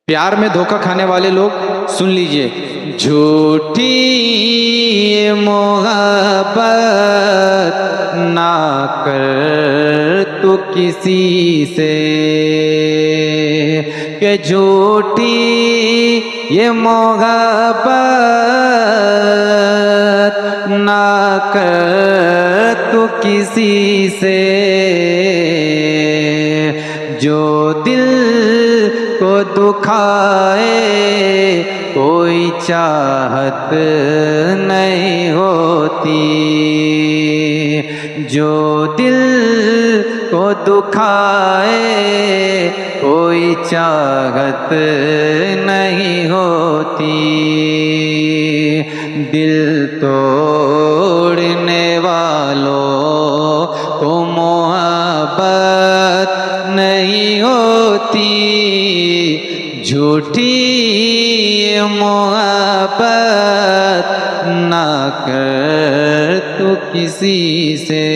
प्यार में धोखा खाने वाले लोग सुन लीजिए। झूठी ये मोहब्बत ना कर तू किसी से, कि झूठी ये मोहब्बत ना कर तू किसी से, जो दिल को दुखाए कोई चाहत नहीं होती, जो दिल को दुखाए कोई चाहत नहीं होती। दिल तोड़ने वालों को मोहब्बत नहीं होती, झूठी ये मोहब्बत ना कर तू किसी से।